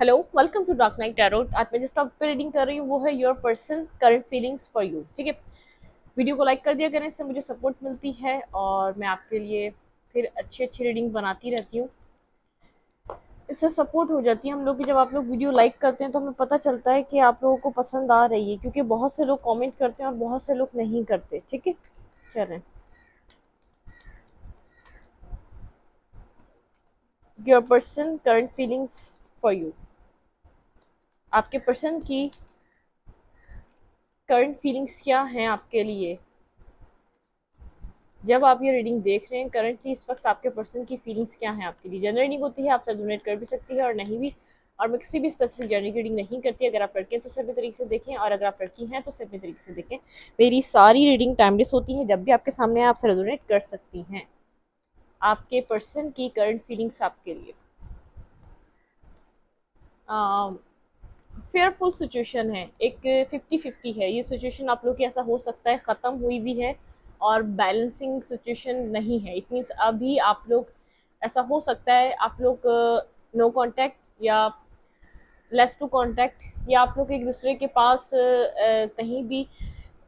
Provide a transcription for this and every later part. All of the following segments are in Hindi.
Hello, welcome to dark night tarot. आज मैं जिस टॉपिक पे रीडिंग कर रही हूँ वो है your person current feelings for you. ठीक है, वीडियो को लाइक कर दिया करें, इससे मुझे सपोर्ट मिलती है और मैं आपके लिए फिर अच्छी अच्छी रीडिंग बनाती रहती हूँ। इससे सपोर्ट हो जाती है हम लोग की। जब आप लोग वीडियो लाइक करते हैं तो हमें पता चलता है कि आप लोगों को पसंद आ रही है, क्योंकि बहुत से लोग कमेंट करते हैं और बहुत से लोग नहीं करते। ठीक है, चलें। Your person current feelings for you. आपके पर्सन की करंट फीलिंग्स क्या हैं आपके लिए। जब आप ये रीडिंग देख रहे हैं करंटली इस वक्त आपके पर्सन की फीलिंग्स क्या हैं आपके लिए। जनरल रीडिंग होती है, आप सेल्फ डोनेट कर भी सकती है और नहीं भी। और मैं किसी भी स्पेसिफिक जनरल रीडिंग नहीं करती। अगर आप लड़के हैं तो सभी तरीके से देखें और अगर आप लड़की हैं तो सभी तरीके से देखें। मेरी सारी रीडिंग टाइमलेस होती है, जब भी आपके सामने आप सेल्फ डोनेट कर सकती हैं। आपके पर्सन की करंट फीलिंग्स आपके लिए फेयरफुल सिचुएशन है, एक 50-50 है ये सिचुएशन। आप लोग की ऐसा हो सकता है ख़त्म हुई भी है और बैलेंसिंग सिचुएशन नहीं है। इट मीन्स अभी आप लोग, ऐसा हो सकता है आप लोग नो कांटेक्ट या लेस टू कांटेक्ट, या आप लोग एक दूसरे के पास कहीं भी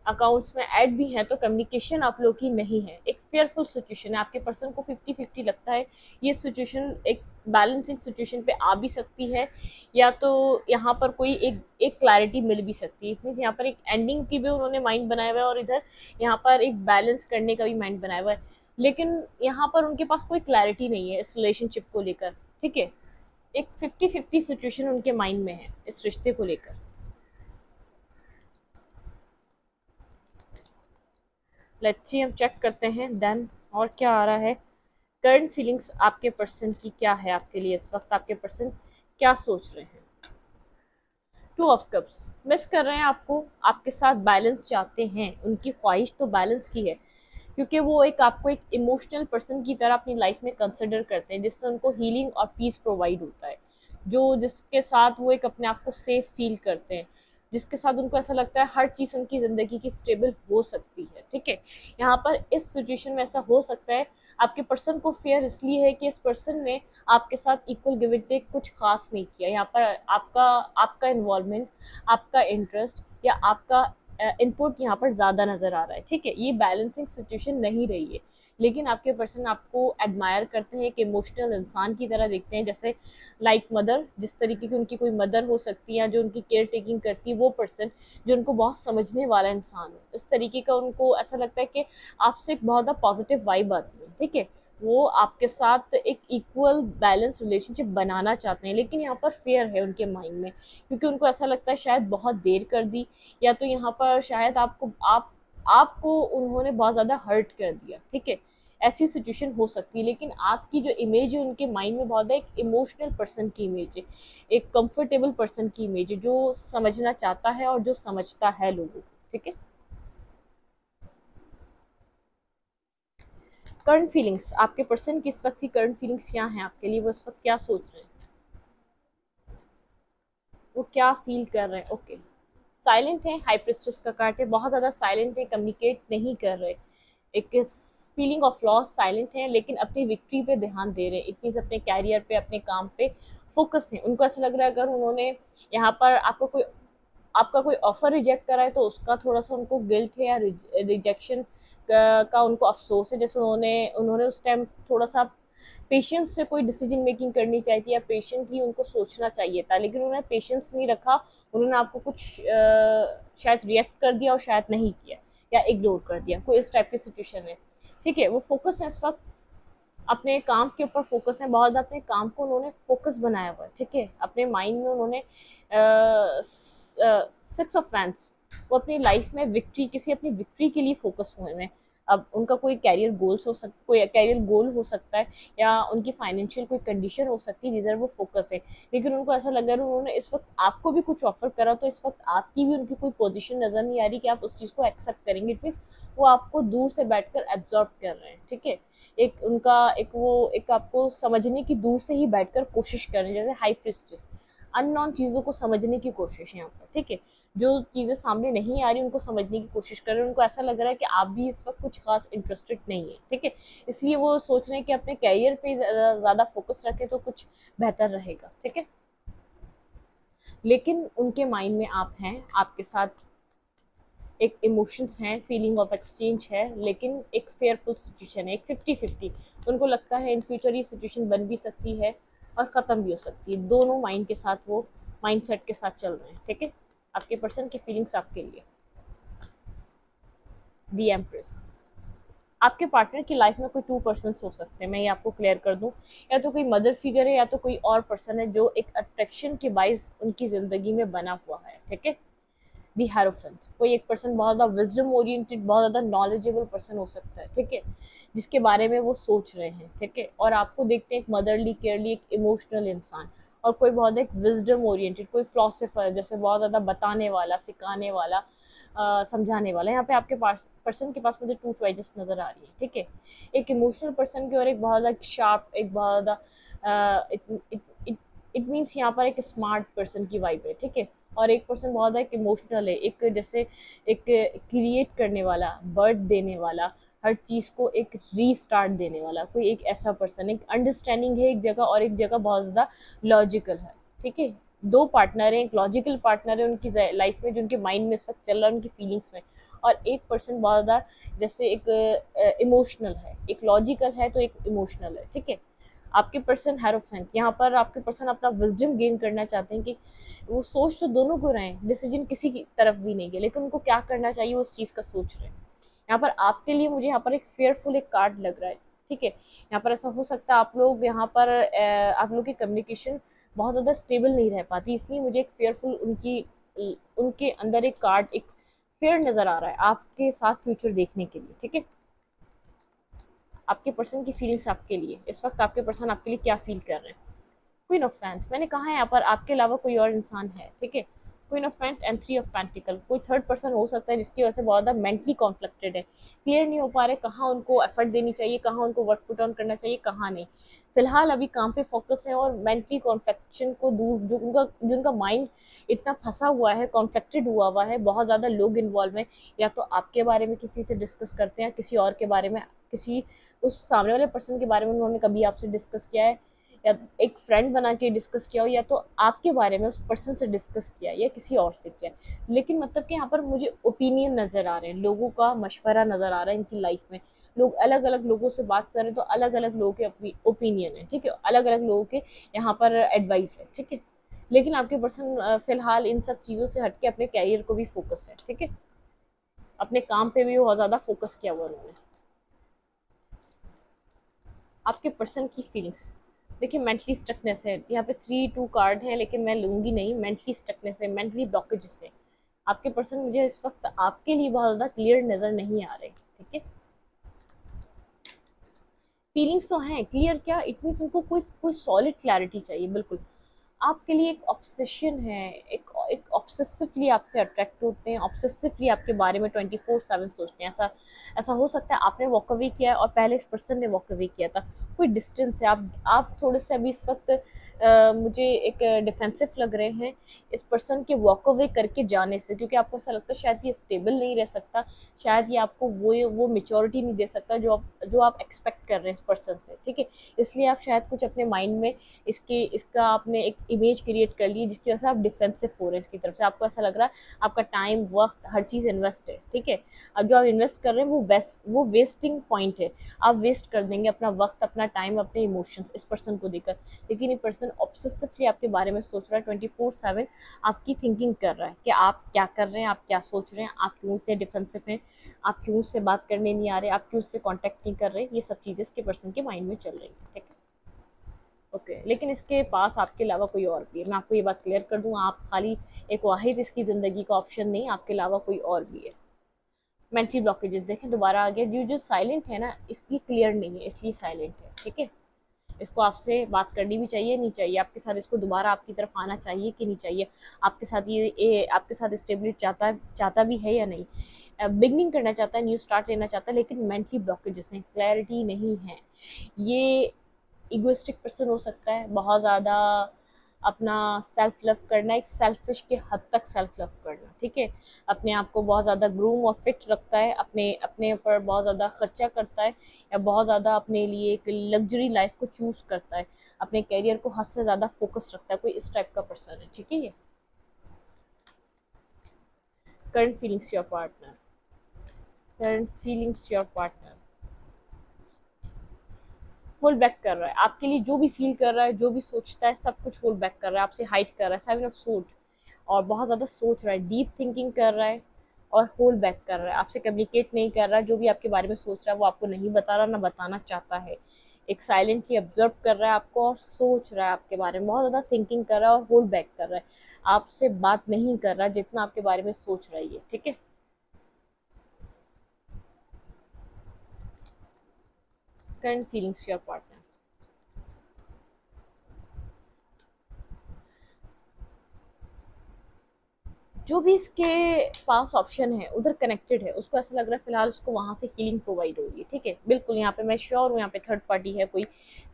अकाउंट्स में ऐड भी हैं तो कम्युनिकेशन आप लोग की नहीं है। एक फेयरफुल सिचुएशन है, आपके पर्सन को 50-50 लगता है। ये सिचुएशन एक बैलेंसिंग सिचुएशन पे आ भी सकती है, या तो यहाँ पर कोई एक एक क्लैरिटी मिल भी सकती है। मीन्स यहाँ पर एक एंडिंग की भी उन्होंने माइंड बनाया हुआ है और इधर यहाँ पर एक बैलेंस करने का भी माइंड बनाया हुआ है। लेकिन यहाँ पर उनके पास कोई क्लैरिटी नहीं है इस रिलेशनशिप को लेकर। ठीक है, एक 50-50 सिचुएशन उनके माइंड में है इस रिश्ते को लेकर। लेट्स सी, हम चेक करते हैं देन और क्या आ रहा है। करंट फीलिंग्स आपके पर्सन की क्या है आपके लिए इस वक्त। आपके पर्सन क्या सोच रहे हैं। टू ऑफ कप्स मिस कर रहे हैं आपको, आपके साथ बैलेंस चाहते हैं। उनकी ख्वाहिश तो बैलेंस की है, क्योंकि वो एक आपको एक इमोशनल पर्सन की तरह अपनी लाइफ में कंसिडर करते हैं, जिससे उनको हीलिंग और पीस प्रोवाइड होता है। जो जिसके साथ वो एक अपने आप को सेफ फील करते हैं, जिसके साथ उनको ऐसा लगता है हर चीज़ उनकी ज़िंदगी की स्टेबल हो सकती है। ठीक है, यहाँ पर इस सिचुएशन में ऐसा हो सकता है आपके पर्सन को फेयर इसलिए है कि इस पर्सन ने आपके साथ इक्वल गिव एंड टेक कुछ खास नहीं किया। यहाँ पर आपका आपका इन्वॉल्वमेंट, आपका इंटरेस्ट या आपका इनपुट यहाँ पर ज़्यादा नज़र आ रहा है। ठीक है, ये बैलेंसिंग सिचुएशन नहीं रही है। लेकिन आपके पर्सन आपको एडमायर करते हैं, एक इमोशनल इंसान की तरह देखते हैं, जैसे लाइक मदर, जिस तरीके की उनकी कोई मदर हो सकती है या जो उनकी केयर टेकिंग करती है, वो पर्सन जो उनको बहुत समझने वाला इंसान हो, इस तरीके का उनको ऐसा लगता है कि आपसे एक बहुत ज़्यादा पॉजिटिव वाइब आती है। ठीक है, वो आपके साथ एक इक्वल बैलेंस रिलेशनशिप बनाना चाहते हैं, लेकिन यहाँ पर फेयर है उनके माइंड में, क्योंकि उनको ऐसा लगता है शायद बहुत देर कर दी, या तो यहाँ पर शायद आपको उन्होंने बहुत ज़्यादा हर्ट कर दिया। ठीक है, ऐसी सिचुएशन हो सकती है। लेकिन आपकी जो इमेज है उनके माइंड में बहुत है, एक इमोशनल पर्सन की इमेज है, एक कंफर्टेबल पर्सन की इमेज है, जो समझना चाहता है और जो समझता है लोगों को। ठीक है, करंट फीलिंग्स आपके पर्सन की इस वक्त की करंट फीलिंग्स क्या हैं आपके लिए। वो इस वक्त क्या सोच रहे हैं, वो क्या फील कर रहे हैं। ओके, साइलेंट है, हाई प्रिस्टेस का कार्ड है, बहुत ज़्यादा साइलेंट है, कम्युनिकेट नहीं कर रहे। एक फीलिंग ऑफ लॉस, साइलेंट है, लेकिन अपनी विक्ट्री पे ध्यान दे रहे हैं। इट मीन्स अपने कैरियर पे, अपने काम पे फोकस है। उनको ऐसा लग रहा है अगर उन्होंने यहाँ पर आपका कोई ऑफर रिजेक्ट करा है तो उसका थोड़ा सा उनको गिल्ट है, या रिजेक्शन का उनको अफसोस है। जैसे उन्होंने उन्होंने उस टाइम थोड़ा सा पेशेंस से कोई डिसीजन मेकिंग करनी चाहिए थी, या पेशेंटली उनको सोचना चाहिए था, लेकिन उन्होंने पेशेंस नहीं रखा। उन्होंने आपको कुछ शायद रिएक्ट कर दिया और शायद नहीं किया, या इग्नोर कर दिया, कोई इस टाइप की सिचुएशन है। ठीक है, वो फोकस है इस वक्त अपने काम के ऊपर, फोकस है बहुत ज़्यादा, अपने काम को उन्होंने फोकस बनाया हुआ है। ठीक है, अपने माइंड में उन्होंने 6 ऑफ फैंस, वो अपनी लाइफ में विक्ट्री, किसी अपनी विक्ट्री के लिए फोकस हुए हैं। अब उनका कोई कैरियर गोल्स हो सकता, कोई कैरियर गोल हो सकता है, या उनकी फाइनेंशियल कोई कंडीशन हो सकती है जिधर वो फोकस है। लेकिन उनको ऐसा लग रहा है उन्होंने इस वक्त आपको भी कुछ ऑफर करा, तो इस वक्त आपकी भी उनकी कोई पोजीशन नजर नहीं आ रही कि आप उस चीज़ को एक्सेप्ट करेंगे। इट मीन्स वो आपको दूर से बैठकर एब्जॉर्ब कर रहे हैं। ठीक है, एक उनका एक वो एक आपको समझने की दूर से ही बैठकर कोशिश कर रहे हैं, जैसे हाई प्रिस्टेस, अननोन चीज़ों को समझने की कोशिश है यहाँ पर। ठीक है, जो चीज़ें सामने नहीं आ रही उनको समझने की कोशिश कर रहे हैं। उनको ऐसा लग रहा है कि आप भी इस वक्त कुछ खास इंटरेस्टेड नहीं है। ठीक है, इसलिए वो सोच रहे हैं कि अपने कैरियर पे ज़्यादा फोकस रखें तो कुछ बेहतर रहेगा। ठीक है, लेकिन उनके माइंड में आप हैं, आपके साथ एक इमोशंस हैं, फीलिंग ऑफ एक्सचेंज है, लेकिन एक फेयरफुल सिचुएशन है, एक 50-50। उनको लगता है इन फ्यूचर ये सिचुएशन बन भी सकती है और ख़त्म भी हो सकती है। दोनों माइंड के साथ, वो माइंड सेट के साथ चल रहे हैं। ठीक है, आपके पर्सन की फीलिंग्स आपके लिए। The empress. आपके पार्टनर की लाइफ में कोई टू पर्सन्स हो सकते हैं, मैं ये आपको क्लियर कर दूं। या तो कोई मदर फिगर है, या तो कोई और पर्सन है जो एक अट्रैक्शन के बाइस उनकी ज़िंदगी में बना हुआ है। ठीक है, दी हेरोफेंट। कोई एक पर्सन बहुत ज़्यादा विजडम ओरिएंटेड, बहुत ज़्यादा नॉलेजेबल पर्सन हो सकता है। ठीक है, जिसके बारे में वो सोच रहे हैं। ठीक है, और आपको देखते हैं एक मदरली केयरली, एक इमोशनल इंसान। और कोई बहुत एक विजडम ओरिएंटेड, कोई फिलोसोफर, जैसे बहुत ज़्यादा बताने वाला, सिखाने वाला, समझाने वाला। यहाँ पे आपके पास पर्सन के पास मुझे टू चॉइसेस नज़र आ रही है। ठीक है, एक इमोशनल पर्सन की और एक बहुत ज़्यादा शार्प, एक बहुत ज़्यादा इट मीन्स यहाँ पर एक स्मार्ट पर्सन की वाइब है। ठीक है, और एक पर्सन बहुत एक इमोशनल है, एक जैसे एक क्रिएट करने वाला, बर्थ देने वाला, हर चीज़ को एक रीस्टार्ट देने वाला, कोई एक ऐसा पर्सन। एक अंडरस्टैंडिंग है एक जगह, और एक जगह बहुत ज़्यादा लॉजिकल है। ठीक है, दो पार्टनर हैं, एक लॉजिकल पार्टनर है उनकी लाइफ में जो उनके माइंड में इस वक्त चल रहा है, उनकी फीलिंग्स में। और एक पर्सन बहुत ज़्यादा जैसे एक इमोशनल है, एक लॉजिकल है तो एक इमोशनल है। ठीक है, आपके पर्सन हेरोफेंट, यहाँ पर आपके पर्सन अपना विजडम गेन करना चाहते हैं कि वो सोच तो दोनों को रहे हैं, डिसीजन किसी की तरफ भी नहीं गया, लेकिन उनको क्या करना चाहिए वो उस चीज़ का सोच रहे हैं। यहाँ पर आपके लिए मुझे यहाँ पर एक फेयरफुल एक कार्ड लग रहा है। ठीक है, यहाँ पर ऐसा हो सकता है आप लोग यहाँ पर आप लोग की कम्युनिकेशन बहुत ज़्यादा स्टेबल नहीं रह पाती, इसलिए मुझे एक फेयरफुल उनके अंदर एक कार्ड, एक फेयर नज़र आ रहा है आपके साथ फ्यूचर देखने के लिए। ठीक है, आपके पर्सन की फीलिंग्स आपके लिए इस वक्त, आपके पर्सन आपके लिए क्या फील कर रहे हैं। क्वीन ऑफ फैंस, मैंने कहा है यहाँ पर आपके अलावा कोई और इंसान है। ठीक है, queen of fans and three of pentacle, कोई थर्ड पर्सन हो सकता है जिसकी वजह से बहुत ज़्यादा मेंटली कॉन्फ्लिक्टेड है, क्लियर नहीं हो पा रहे कहाँ उनको एफर्ट देनी चाहिए, कहाँ उनको वर्क पुट ऑन करना चाहिए, कहाँ नहीं। फिलहाल अभी काम पे फोकस है, और मेंटली कॉन्फ्लिक्शन को दूर, जो उनका माइंड इतना फंसा हुआ है, कॉन्फ्लिक्टेड हुआ है, बहुत ज़्यादा लोग इन्वॉल्व हैं, या तो आपके बारे में किसी से डिस्कस करते हैं, किसी और के बारे में, किसी उस सामने वाले पर्सन के बारे में उन्होंने कभी आपसे डिस्कस किया है, या एक फ्रेंड बना के डिस्कस किया हो, या तो आपके बारे में उस पर्सन से डिस्कस किया या किसी और से किया। लेकिन मतलब कि यहाँ पर मुझे ओपिनियन नज़र आ रहे हैं, लोगों का मशवरा नज़र आ रहा है इनकी लाइफ में। लोग अलग अलग लोगों से बात करें तो अलग अलग लोगों के अपनी ओपिनियन है। ठीक है, अलग अलग लोगों के यहाँ पर एडवाइस है। ठीक है, लेकिन आपके पर्सन फिलहाल इन सब चीज़ों से हटके अपने कैरियर को भी फोकस है। ठीक है, अपने काम पे भी बहुत ज़्यादा फोकस किया हुआ उन्होंने। आपके पर्सन की फीलिंग्स देखिए, मेंटली स्टकनेस है, यहाँ पे 3-2 कार्ड है, लेकिन मैं लूँगी नहीं। मेंटली स्टकनेस है, मेंटली ब्लॉकेजेस है। आपके पर्सन मुझे इस वक्त आपके लिए बहुत ज़्यादा क्लियर नज़र नहीं आ रहे। ठीक है, फीलिंग्स तो हैं क्लियर, क्या इट मीन्स उनको कोई कोई सॉलिड क्लैरिटी चाहिए। बिल्कुल आपके लिए एक ऑब्सेशन है, एक ऑब्सेसिवली आपसे अट्रैक्ट होते हैं, ऑब्सेसिवली आपके बारे में 24/7 सोचते हैं। ऐसा ऐसा हो सकता है आपने वॉक अवे किया है और पहले इस पर्सन ने वॉक अवे किया था, कोई डिस्टेंस है। आप थोड़े से अभी इस वक्त मुझे एक डिफेंसिव लग रहे हैं इस पर्सन के वॉक अवे करके जाने से, क्योंकि आपको ऐसा लगता है शायद ये स्टेबल नहीं रह सकता, शायद ये आपको वो मेच्योरिटी नहीं दे सकता जो आप एक्सपेक्ट कर रहे हैं इस पर्सन से। ठीक है, इसलिए आप शायद कुछ अपने माइंड में इसका आपने एक इमेज क्रिएट कर ली, जिसकी वजह से आप डिफेंसिव हो रहे हैं इसकी तरफ से। आपको ऐसा लग रहा है आपका टाइम, वक्त, हर चीज़ इन्वेस्ट है। ठीक है, अब जो आप इन्वेस्ट कर रहे हैं वो वेस्टिंग पॉइंट है। आप वेस्ट कर देंगे अपना वक्त, अपना टाइम, अपने इमोशंस इस पर्सन को देकर। लेकिन ये पर्सन ऑब्सेसिवली आपके बारे में सोच रहा है, 24/7 आपकी थिंकिंग कर रहा है कि आप क्या कर रहे हैं, आप क्या सोच रहे हैं, आप क्यों इतने डिफेंसिव हैं, आप क्यों उससे बात करने नहीं आ रहे, आप क्यों उससे कॉन्टैक्ट नहीं कर रहे। ये सब चीज़ें इसके पर्सन के माइंड में चल रही है। ठीक है, ओके, लेकिन इसके पास आपके अलावा कोई और भी है, मैं आपको ये बात क्लियर कर दूँ। आप खाली एक वाहिद इसकी ज़िंदगी का ऑप्शन नहीं, आपके अलावा कोई और भी है। मेंटली ब्लॉकेजेस देखें दोबारा आ गया, जो साइलेंट है ना, इसकी क्लियर नहीं है, इसलिए साइलेंट है। ठीक है, इसको आपसे बात करनी भी चाहिए, नहीं चाहिए, आपके साथ इसको दोबारा आपकी तरफ आना चाहिए कि नहीं चाहिए, आपके साथ ये आपके साथ स्टेबिलिटी चाहता भी है या नहीं, बिगनिंग करना चाहता है, न्यू स्टार्ट लेना चाहता है, लेकिन मेंटली ब्लॉकेजेस हैं, क्लैरिटी नहीं है। ये इगोइस्टिक पर्सन हो सकता है, बहुत ज़्यादा अपना सेल्फ लव करना, एक सेल्फिश के हद तक सेल्फ लव करना। ठीक है, अपने आप को बहुत ज़्यादा ग्रूम और फिट रखता है, अपने अपने ऊपर बहुत ज़्यादा खर्चा करता है, या बहुत ज़्यादा अपने लिए एक लग्जरी लाइफ को चूज़ करता है, अपने करियर को हद से ज़्यादा फोकस रखता है, कोई इस टाइप का पर्सन है। ठीक है, ये current feelings your partner, current feelings your partner hold back कर रहा है आपके लिए, जो भी फील कर रहा है, जो भी सोचता है, सब कुछ होल्ड बैक कर रहा है, आपसे हाइड कर रहा है, सेवन ऑफ सोर्ड, और बहुत ज़्यादा सोच रहा है, डीप थिंकिंग कर रहा है और होल्ड बैक कर रहा है, आपसे कम्युनिकेट नहीं कर रहा, जो भी आपके बारे में सोच रहा है वो आपको नहीं बता रहा, ना बताना चाहता है, एक साइलेंटली ऑब्जर्व कर रहा है आपको और सोच रहा है आपके बारे में, बहुत ज़्यादा थिंकिंग कर रहा है और होल्ड बैक कर रहा है, आपसे बात नहीं कर रहा जितना आपके बारे में सोच रहा है ये, ठीक है। करंट फीलिंग्स योर पार्टनर, जो भी इसके पास ऑप्शन है उधर कनेक्टेड है, उसको ऐसा लग रहा है फिलहाल उसको वहां से हीलिंग प्रोवाइड हो रही है, ठीक है, बिल्कुल यहाँ पे मैं श्योर हूँ, यहाँ पे थर्ड पार्टी है कोई,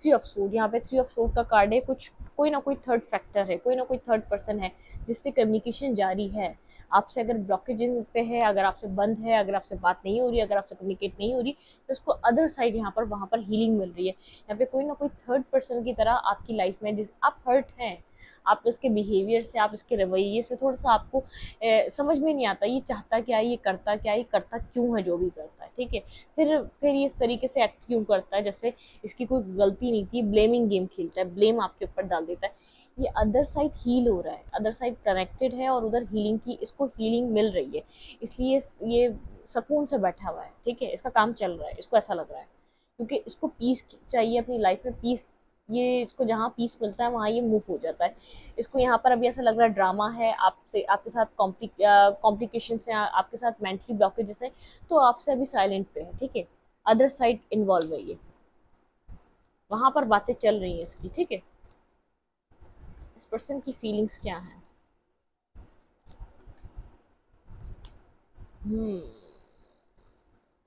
थ्री ऑफ सोर्ड, यहाँ पे थ्री ऑफ सोर्ड का कार्ड है, कुछ कोई ना कोई थर्ड फैक्टर है, कोई ना कोई थर्ड पर्सन है जिससे कम्युनिकेशन जारी है, आपसे अगर ब्लॉकेज पे है, अगर आपसे बंद है, अगर आपसे बात नहीं हो रही, अगर आपसे कम्युनिकेट नहीं हो रही, तो उसको अदर साइड यहाँ पर वहाँ पर हीलिंग मिल रही है, यहाँ पे कोई ना कोई थर्ड पर्सन की तरह आपकी लाइफ में, जिस आप हर्ट हैं, आप इसके बिहेवियर से, आप इसके रवैये से थोड़ा सा आपको समझ में नहीं आता ये चाहता क्या है, ये करता क्या है, ये करता क्यों है जो भी करता है, ठीक है, फिर ये इस तरीके से एक्ट क्यों करता है जैसे इसकी कोई गलती नहीं थी, ब्लेमिंग गेम खेलता है, ब्लेम आपके ऊपर डाल देता है, ये अदर साइड हील हो रहा है, अदर साइड कनेक्टेड है और उधर हीलिंग की, इसको हीलिंग मिल रही है, इसलिए ये सुकून से बैठा हुआ है, ठीक है, इसका काम चल रहा है, इसको ऐसा लग रहा है, क्योंकि इसको पीस चाहिए अपनी लाइफ में, पीस, ये इसको जहाँ पीस मिलता है वहाँ ये मूव हो जाता है, इसको यहाँ पर अभी ऐसा लग रहा है ड्रामा है आपसे, आपके साथ कॉम्प्लिकेशन है, आपके साथ मेंटली ब्लॉकेजेस है, तो आपसे अभी साइलेंट पे है, ठीक है, अदर साइड इन्वॉल्व है ये, वहां पर बातें चल रही हैं इसकी, ठीक है, इस पर्सन की फीलिंग्स क्या है। हम्म,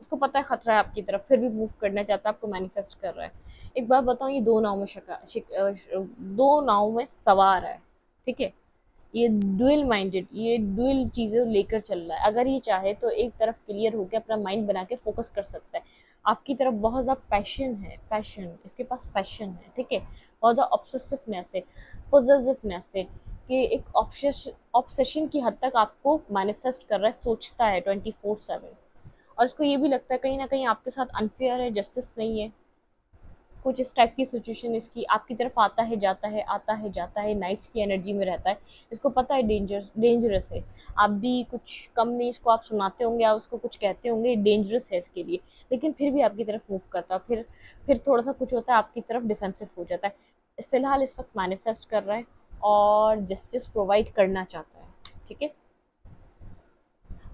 उसको पता है खतरा है आपकी तरफ, फिर भी मूव करना चाहता है, आपको मैनिफेस्ट कर रहा है। एक बात बताऊं, ये दो नाव में दो नाव में सवार है, ठीक है, ये डुअल माइंडेड, ये डुअल चीज़ें लेकर चल रहा है, अगर ये चाहे तो एक तरफ क्लियर होकर अपना माइंड बना के फोकस कर सकता है, आपकी तरफ बहुत ज़्यादा पैशन है, पैशन, इसके पास पैशन है, ठीक है, बहुत ज़्यादा ऑब्सेसिवनेस है, पोजेसिवनेस है, कि एक ऑब्सेशन की हद तक आपको मैनिफेस्ट कर रहा है, सोचता है 24/7, और इसको ये भी लगता है कहीं ना कहीं आपके साथ अनफेयर है, जस्टिस नहीं है, कुछ इस टाइप की सिचुएशन इसकी, आपकी तरफ आता है जाता है, आता है जाता है, नाइट्स की एनर्जी में रहता है, इसको पता है डेंजरस है, आप भी कुछ कम नहीं, इसको आप सुनाते होंगे, आप उसको कुछ कहते होंगे, डेंजरस है इसके लिए, लेकिन फिर भी आपकी तरफ मूव करता है, फिर थोड़ा सा कुछ होता है आपकी तरफ डिफेंसिव हो जाता है, फिलहाल इस वक्त मैनिफेस्ट कर रहा है और जस्टिस प्रोवाइड करना चाहता है, ठीक है,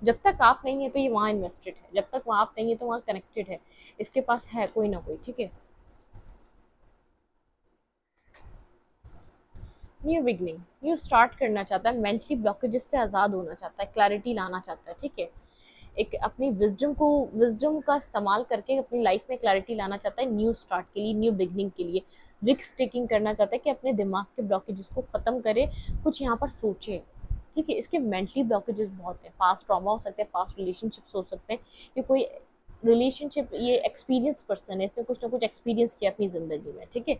जब तक आप नहीं है तो ये वहाँ इन्वेस्टेड है, जब तक वहाँ आप नहीं है तो वहाँ कनेक्टेड है, इसके पास है कोई ना कोई, ठीक है, न्यू बिगनिंग, न्यू स्टार्ट करना चाहता है, मेंटली ब्लॉकेजेस से आज़ाद होना चाहता है, क्लैरिटी लाना चाहता है, ठीक है, एक अपनी विजडम का इस्तेमाल करके अपनी लाइफ में क्लैरिटी लाना चाहता है, न्यू स्टार्ट के लिए, न्यू बिगनिंग के लिए, रिस्क टेकिंग करना चाहता है कि अपने दिमाग के ब्लॉकेजेस को ख़त्म करे, कुछ यहाँ पर सोचे, ठीक है, इसके मेंटली ब्लॉकेजेस बहुत हैं, पास्ट ट्रॉमा हो सकते हैं, पास्ट रिलेशनशिप्स हो सकते हैं, कि कोई रिलेशनशिप, ये एक्सपीरियंस पर्सन है, इसने कुछ ना कुछ एक्सपीरियंस किया अपनी ज़िंदगी में, ठीक है,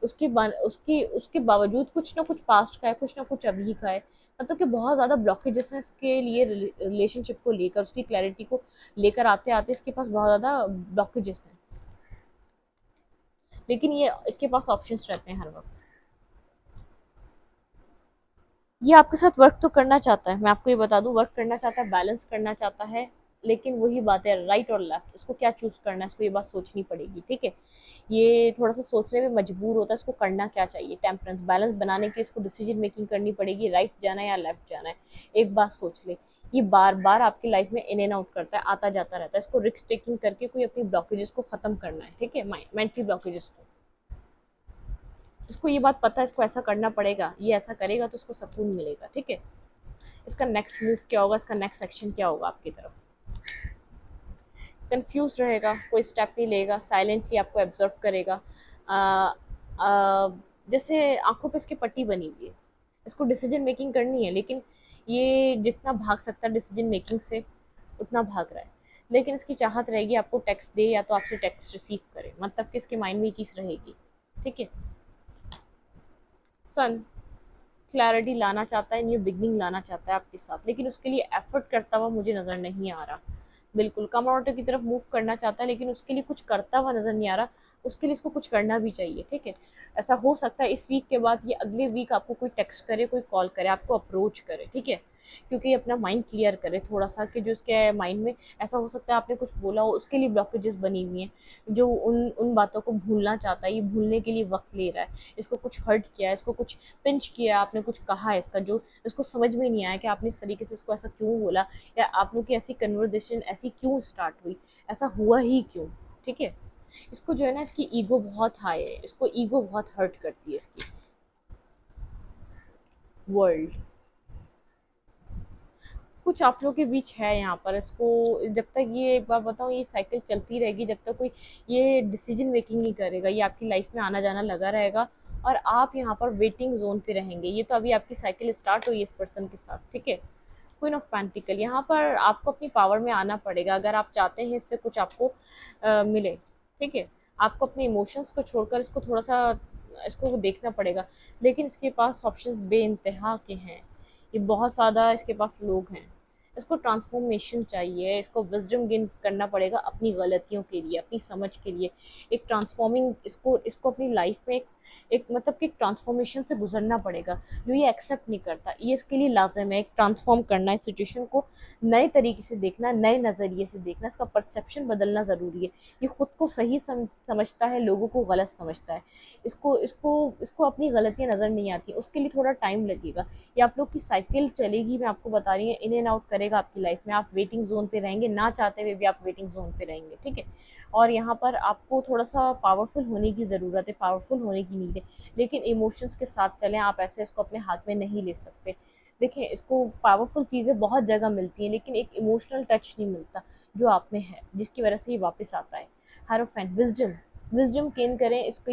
उसके बावजूद कुछ ना कुछ पास्ट का है, कुछ ना कुछ अभी का है, मतलब कि बहुत ज़्यादा ब्लॉकेजेस हैं इसके लिए, रिलेशनशिप को लेकर, उसकी क्लैरिटी को लेकर आते आते इसके पास बहुत ज़्यादा ब्लॉकेजेस हैं, लेकिन ये इसके पास ऑप्शंस रहते हैं हर वक्त, ये आपके साथ वर्क तो करना चाहता है, मैं आपको ये बता दूं, वर्क करना चाहता है, बैलेंस करना चाहता है, लेकिन वही बात है, राइट और लेफ्ट, इसको क्या चूज करना है, इसको ये बात सोचनी पड़ेगी, ठीक है, ये थोड़ा सा सोचने में मजबूर होता है, इसको करना क्या चाहिए, टेम्परेंस बैलेंस बनाने की इसको डिसीजन मेकिंग करनी पड़ेगी, राइट जाना है या लेफ्ट जाना है, एक बात सोच ले, ये बार बार आपकी लाइफ में इन एंड आउट करता है, आता जाता रहता है, इसको रिस्क टेकिंग करके कोई अपनी ब्लॉकेजेस को खत्म करना है, ठीक है, मेंटली ब्लॉकेजेस को, इसको ये बात पता है, इसको ऐसा करना पड़ेगा, ये ऐसा करेगा तो उसको सुकून मिलेगा, ठीक है, इसका नेक्स्ट मूव क्या होगा, इसका नेक्स्ट एक्शन क्या होगा आपकी तरफ, कंफ्यूज रहेगा, कोई स्टेप नहीं लेगा, साइलेंटली आपको एब्जॉर्व करेगा, आ, आ, जैसे आंखों पे इसकी पट्टी बनी हुई है, इसको डिसीजन मेकिंग करनी है, लेकिन ये जितना भाग सकता है डिसीजन मेकिंग से उतना भाग रहा है, लेकिन इसकी चाहत रहेगी आपको टेक्स्ट दे या तो आपसे टेक्स्ट रिसीव करे, मतलब कि इसके माइंड में ये चीज़ रहेगी, ठीक है, सन, क्लैरिटी लाना चाहता है, न्यू बिगनिंग लाना चाहता है आपके साथ, लेकिन उसके लिए एफर्ट करता हुआ मुझे नज़र नहीं आ रहा। बिल्कुल कम ऑर्डर की तरफ मूव करना चाहता है, लेकिन उसके लिए कुछ करता हुआ नज़र नहीं आ रहा। उसके लिए इसको कुछ करना भी चाहिए, ठीक है। ऐसा हो सकता है इस वीक के बाद ये अगले वीक आपको कोई टेक्स्ट करे, कोई कॉल करे, आपको अप्रोच करे, ठीक है, क्योंकि ये अपना माइंड क्लियर करे थोड़ा सा, कि जो उसके माइंड में ऐसा हो सकता है आपने कुछ बोला हो, उसके लिए ब्लॉकेजेस बनी हुई हैं, जो उन उन बातों को भूलना चाहता है। ये भूलने के लिए वक्त ले रहा है, इसको कुछ हर्ट किया है, इसको कुछ पिंच किया, आपने कुछ कहा है इसका, जो इसको समझ में नहीं आया कि आपने इस तरीके से इसको ऐसा क्यों बोला, या आप लोग की ऐसी कन्वर्सेशन ऐसी क्यों स्टार्ट हुई, ऐसा हुआ ही क्यों, ठीक है। इसको जो है ना, इसकी ईगो बहुत हाई है, इसको ईगो बहुत हर्ट करती है इसकी। वर्ल्ड कुछ आप लोगों के बीच है यहाँ पर। इसको जब तक ये, एक बार बताऊँ, ये साइकिल चलती रहेगी, जब तक कोई ये डिसीजन मेकिंग नहीं करेगा, ये आपकी लाइफ में आना जाना लगा रहेगा, और आप यहाँ पर वेटिंग जोन पे रहेंगे। ये तो अभी आपकी साइकिल स्टार्ट हुई है इस पर्सन के साथ, ठीक है। क्वीन ऑफ पेंटिकल, यहाँ पर आपको अपनी पावर में आना पड़ेगा अगर आप चाहते हैं इससे कुछ आपको मिले, ठीक है। आपको अपने इमोशंस को छोड़कर इसको थोड़ा सा इसको देखना पड़ेगा, लेकिन इसके पास ऑप्शन बेइंतहा के हैं। ये बहुत ज़्यादा इसके पास लोग हैं। इसको ट्रांसफॉर्मेशन चाहिए, इसको विजडम गेन करना पड़ेगा अपनी गलतियों के लिए, अपनी समझ के लिए। एक ट्रांसफॉर्मिंग, इसको इसको अपनी लाइफ में एक मतलब कि ट्रांसफॉर्मेशन से गुजरना पड़ेगा, जो ये एक्सेप्ट नहीं करता। ये इसके लिए लाजिम है एक ट्रांसफॉर्म करना, इस सिचुएशन को नए तरीके से देखना, नए नज़रिए से देखना, इसका परसेप्शन बदलना ज़रूरी है। ये खुद को सही समझता है, लोगों को गलत समझता है। इसको इसको इसको अपनी गलतियाँ नज़र नहीं आती, उसके लिए थोड़ा टाइम लगेगा। ये आप लोग की साइकिल चलेगी, मैं आपको बता रही हूँ, इन एंड आउट करेगा आपकी लाइफ में। आप वेटिंग जोन पे रहेंगे, ना चाहते हुए भी आप वेटिंग जोन पे रहेंगे, ठीक है। और यहाँ पर आपको थोड़ा सा पावरफुल होने की ज़रूरत है, पावरफुल होने की नीड है, लेकिन इमोशंस के साथ चलें। आप ऐसे इसको अपने हाथ में नहीं ले सकते। देखिए, इसको पावरफुल चीज़ें बहुत जगह मिलती हैं, लेकिन एक इमोशनल टच नहीं मिलता जो आप में है, जिसकी वजह से ये वापस आता है। हायरोफेंट, विजडम, विजडम गेन करें। इसको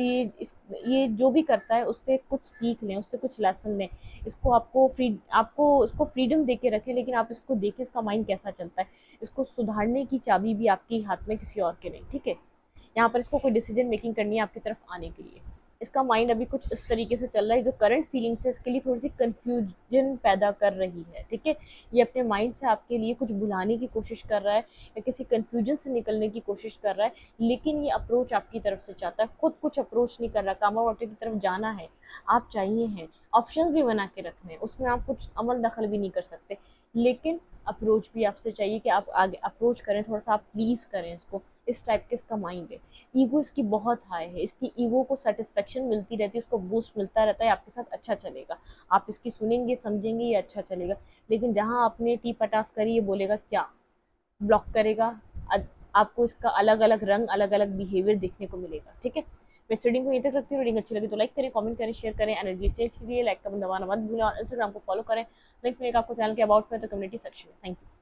ये जो भी करता है उससे कुछ सीख लें, उससे कुछ लेसन लें। इसको आपको इसको फ्रीडम दे के रखें, लेकिन आप इसको देखें इसका माइंड कैसा चलता है। इसको सुधारने की चाबी भी आपके हाथ में, किसी और के नहीं, ठीक है। यहाँ पर इसको कोई डिसीजन मेकिंग करनी है आपकी तरफ आने के लिए। इसका माइंड अभी कुछ इस तरीके से चल रहा है, जो करंट फीलिंग्स है इसके लिए थोड़ी सी कंफ्यूजन पैदा कर रही है, ठीक है। ये अपने माइंड से आपके लिए कुछ भुलाने की कोशिश कर रहा है, या किसी कंफ्यूजन से निकलने की कोशिश कर रहा है, लेकिन ये अप्रोच आपकी तरफ से चाहता है, खुद कुछ अप्रोच नहीं कर रहा। कामा वाटर की तरफ जाना है, आप चाहिए हैं, ऑप्शन भी बना के रखने हैं, उसमें आप कुछ अमल दखल भी नहीं कर सकते, लेकिन अप्रोच भी आपसे चाहिए कि आप आगे अप्रोच करें, थोड़ा सा आप प्लीज़ करें इसको। इस टाइप के इसका माइंड है। ईगो इसकी बहुत हाई है, इसकी ईगो को सेटिस्फेक्शन मिलती रहती है, उसको बूस्ट मिलता रहता है, आपके साथ अच्छा चलेगा, आप इसकी सुनेंगे समझेंगे, ये अच्छा चलेगा। लेकिन जहाँ आपने टी पटास करी, ये बोलेगा क्या, ब्लॉक करेगा। आपको इसका अलग अलग रंग, अलग अलग बिहेवियर देखने को मिलेगा, ठीक है। मैं इस रीडिंग को यहीं तक रखती हूँ। रीडिंग अच्छी लगी तो लाइक करें, कमेंट करें, शेयर करें। एनर्जी एक्सचेंज के लिए लाइक का बटन दबाना मत भूलें, और इंस्टाग्राम को फॉलो करें। लिंक मिलेगा आपको चैनल के अबाउट में, तो कम्युनिटी सेक्शन में। Thank you.